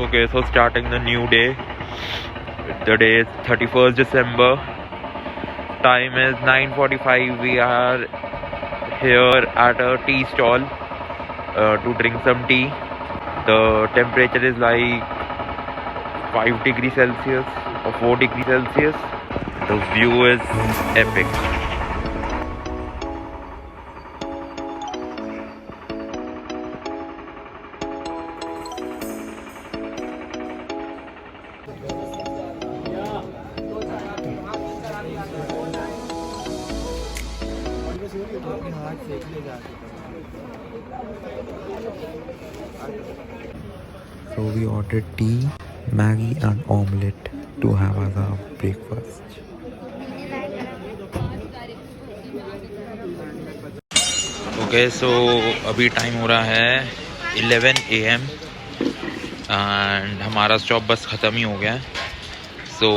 Okay, so starting the new day. The day is 31st December. Time is 9:45. We are here at a tea stall to drink some tea. The temperature is like 5 degrees Celsius or 4 degrees Celsius. The view is epic. So we ordered tea, Maggie and omelette to have as our breakfast. Okay, so अभी time हो रहा है 11 AM and हमारा stop bus ख़त्म ही हो गया है. सो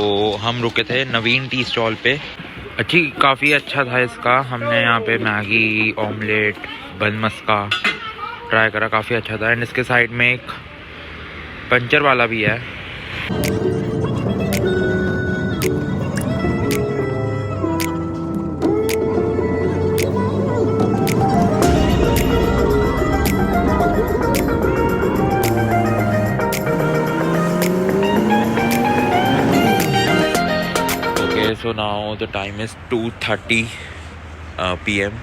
हम रुके थे नवीन टी स्टॉल पे. काफ़ी अच्छा था इसका. हमने यहाँ पे मैगी, ऑमलेट, बन मस्का ट्राई करा. काफ़ी अच्छा था. एंड इसके साइड में एक पंचर वाला भी है. So now the time is 2:30 PM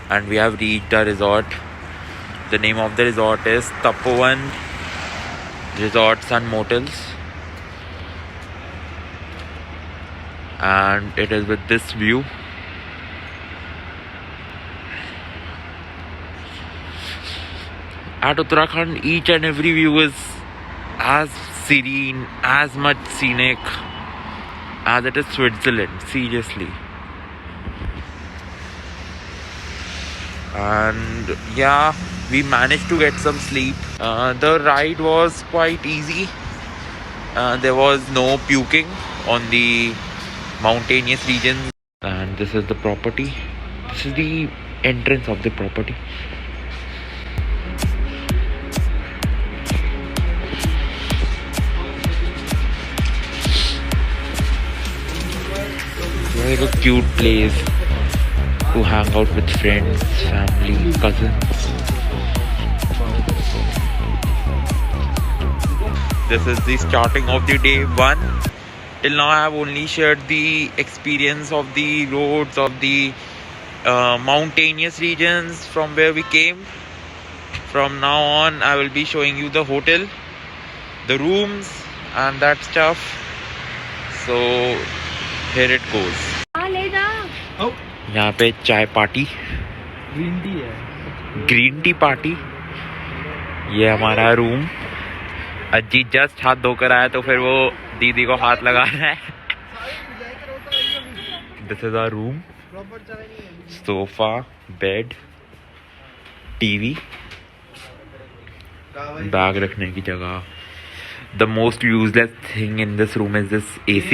and we have reached our resort. The name of the resort is Tapovan Resorts and Motels, and it is with this view. At Uttarakhand, each and every view is as serene, as much scenic as it is Switzerland, seriously. And yeah, we managed to get some sleep. The ride was quite easy. There was no puking on the mountainous regions. And this is the property. This is the entrance of the property. Like a cute place to hang out with friends, family, cousins. This is the starting of the day one. Till now I have only shared the experience of the roads of the mountainous regions from where we came. From now on I will be showing you the hotel, the rooms and that stuff. So here it goes. यहाँ पे चाय party, green tea party. ये हमारा room. अजी just हाथ धोकर आया तो फिर वो दीदी को हाथ लगा रहा है. This is our room. Sofa, bed, TV, bag रखने की जगह. The most useless thing in this room is this AC.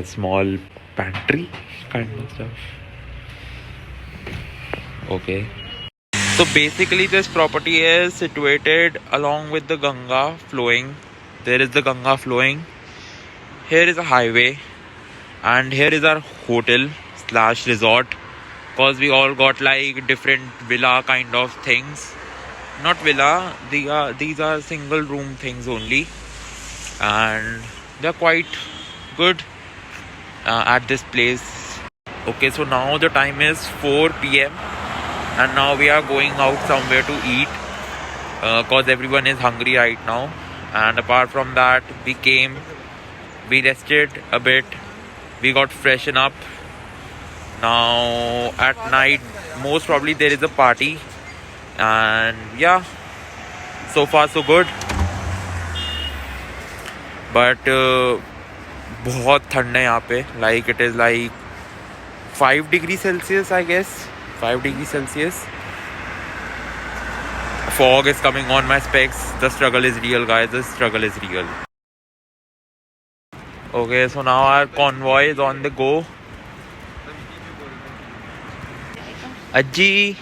Small pantry kind of stuff. Okay. So basically this property is situated along with the Ganga flowing. There is the Ganga flowing. Here is a highway and here is our hotel slash resort, because we all got like different villa kind of things. Not villa, these are single room things only, and they're quite good at this place. Okay, so now the time is 4 PM and now we are going out somewhere to eat, cause everyone is hungry right now. And apart from that, we rested a bit, we got freshen up. Now at night most probably there is a party, and yeah, so far so good. But बहुत ठंड है यहाँ पे. Like it is like 5 degree Celsius, I guess 5 degree Celsius. Fog is coming on my specs. The struggle is real, guys. The struggle is real. Okay, so now our convoy is on the go. Ajji,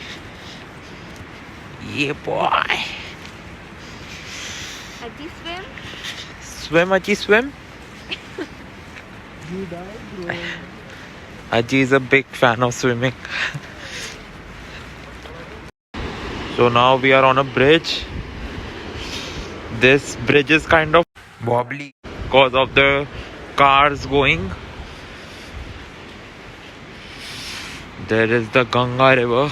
yeah boy. Aji swim. Swim, Aji, swim. You died, bro. Aji is a big fan of swimming. So now we are on a bridge. This bridge is kind of wobbly because of the cars going. There is the Ganga river.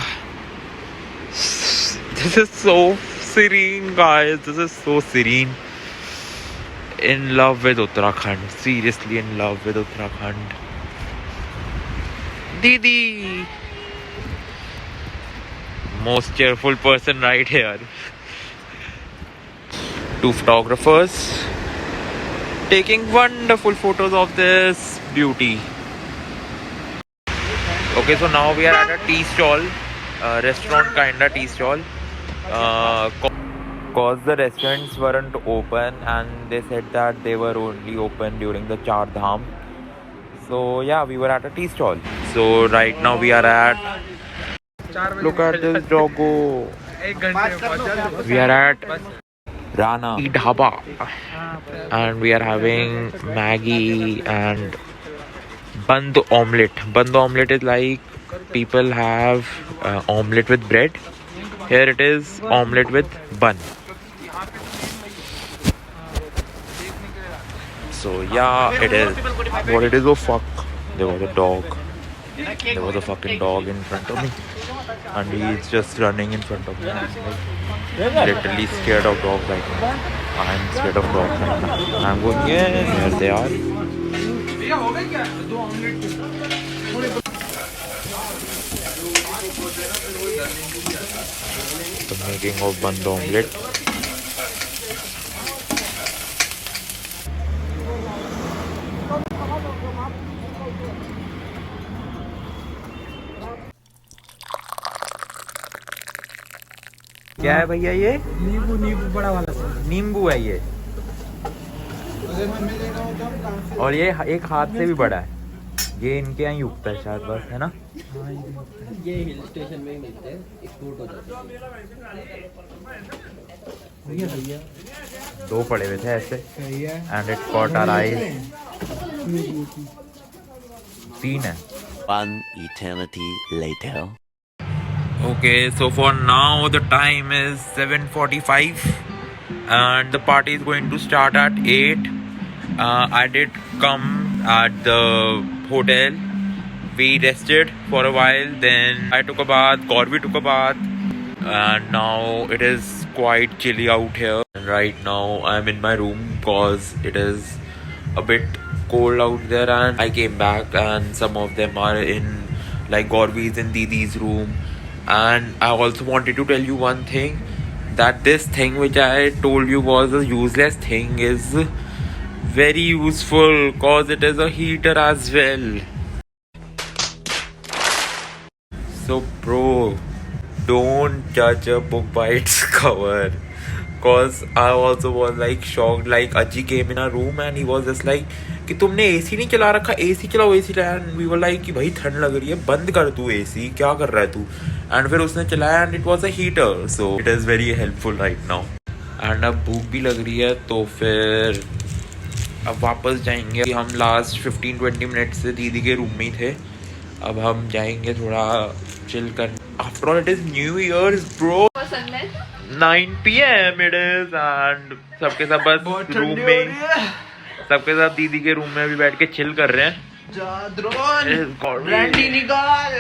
This is so serene, guys. This is so serene. In love with Uttarakhand. Seriously in love with Uttarakhand. Didi! Most cheerful person right here. Two photographers taking wonderful photos of this beauty. Okay, so now we are at a tea stall, restaurant kinda tea stall. Cause the restaurants weren't open and they said that they were only open during the Char Dham. So yeah, we were at a tea stall. So right now we are at. Look at this doggo. We are at Rana Dhaba and we are having Maggie and Band omelette. Band omelette is like people have omelette with bread. Here it is omelette with bun. So yeah, it is what it is. Oh fuck, there was a dog. There was a fucking dog in front of me and he's just running in front of me. I'm like literally scared of dogs right now. I'm scared of dogs right now. I'm going, yeah, there they are. The making of band omelette. क्या है भैया ये? नींबू नींबू बड़ा वाला sir. नींबू है ये और ये एक हाथ से भी बड़ा है। ये इनके यहाँ युक्त है शायद बस, है ना? ये हिल स्टेशन में ही मिलते हैं, एक्सपोर्ट हो जाते हैं। भैया दो पड़े हुए थे ऐसे and it caught our eyes. तीन है। One eternity later. Okay, so for now the time is 7:45 and the party is going to start at 8. I did come at the hotel. We rested for a while, then I took a bath, Corby took a bath, and now it is quite chilly out here. And right now I'm in my room because it is a bit cold out there, and I came back and some of them are in like Corby's in Didi's room. And I also wanted to tell you one thing, that this thing which I told you was a useless thing is very useful cause it is a heater as well. So bro, don't judge a book by its cover, cause I also was like shocked. Like Aji came in our room and he was just like कि तुमने AC नहीं चला रखा, AC चलाओ, AC चलाया। And we were like कि भाई ठंड लग रही है, बंद कर तू एसी, क्या कर रहा है तू? एंड फिर उसने चलाया and it was a heater, so it is very helpful right now. And अब भूख भी लग रही है तो फिर अब वापस जाएंगे। हम लास्ट 15-20 मिनट से दीदी के रूम में ही थे, अब हम जाएंगे थोड़ा चिल कर। After all it is new years bro, 9 PM it is and सबके सब बस रूम में, सबके साथ दीदी के रूम में अभी बैठ के चिल कर रहे हैं। ब्रांडी निकाल,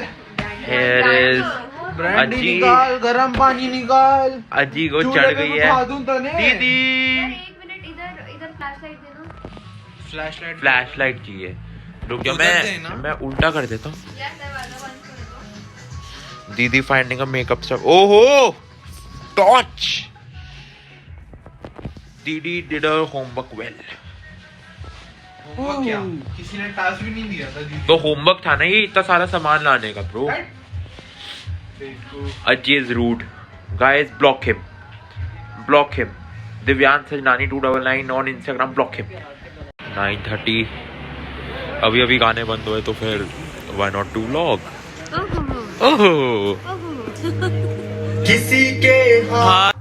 ब्रांडी अजी निकाल, गरम पानी निकाल। अजी को चढ़ गई है दीदी। एक मिनट, इधर फ्लैशलाइट फ्लैशलाइट चाहिए, रुक जा मैं उल्टा कर देता हूँ। दीदी फाइंडिंग अ मेकअप स्टफ। ओहो टॉर्च। दीदी डिड हर होमवर्क वेल। क्या किसी ने टास्क भी नहीं दिया था दीदी? तो होमवर्क था ना ये इतना सारा सामान लाने का bro. Aji is rude guys, block him. Divyansh Sajnani 299 on Instagram, block him. 9:30 अभी गाने बंद हुए तो फिर why not to vlog. Oh किसी के हाथ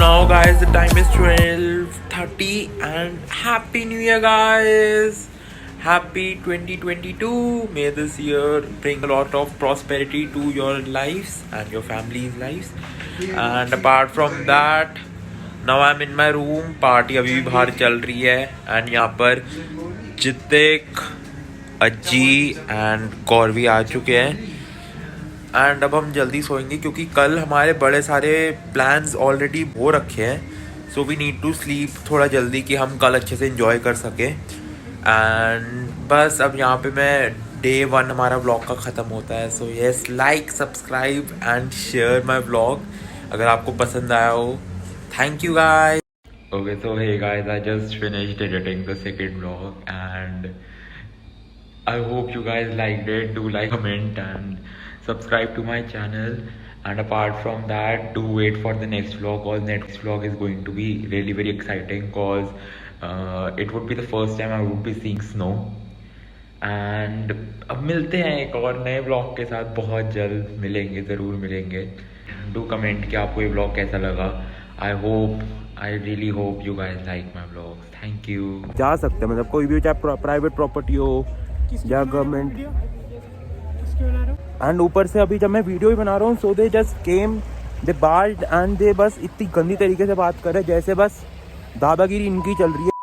now guys, the time is 12:30 and Happy New Year guys. Happy 2022. May this year bring a lot of prosperity to your lives and your family's lives. And apart from that, now I'm in my room. Party अभी भी बाहर चल रही है and यहाँ पर जितेक, अज्जी and Gauravi आ चुके हैं एंड अब हम जल्दी सोएंगे क्योंकि कल हमारे बड़े सारे प्लान्स ऑलरेडी हो रखे हैं. So we need to sleep थोड़ा जल्दी कि हम कल अच्छे से एंजॉय कर सकें. एंड बस अब यहाँ पे मैं डे 1 हमारा व्लॉग का ख़त्म होता है. So yes, like, subscribe and share my vlog अगर आपको पसंद आया हो. Thank you guys. Okay, so hey guys, I just finished editing the second vlog and I hope you guys liked it. Do like, comment and subscribe to my channel. And apart from that, do wait for the next vlog. Cause next vlog is going to be really very exciting. Cause it would be the first time I would be seeing snow. And अब मिलते हैं एक और नए vlog के साथ. बहुत जल्द मिलेंगे, ज़रूर मिलेंगे. Do comment कि आपको ये vlog कैसा लगा. I really hope you guys like my vlogs. Thank you. जा सकते हैं, मतलब कोई भी चाहे प्राइवेट प्रॉपर्टी हो या गवर्नमेंट. एंड ऊपर से अभी जब मैं वीडियो ही बना रहा हूँ, so they just came, they bald and they बस इतनी गंदी तरीके से बात कर रहे हैं जैसे बस दादागिरी इनकी चल रही है.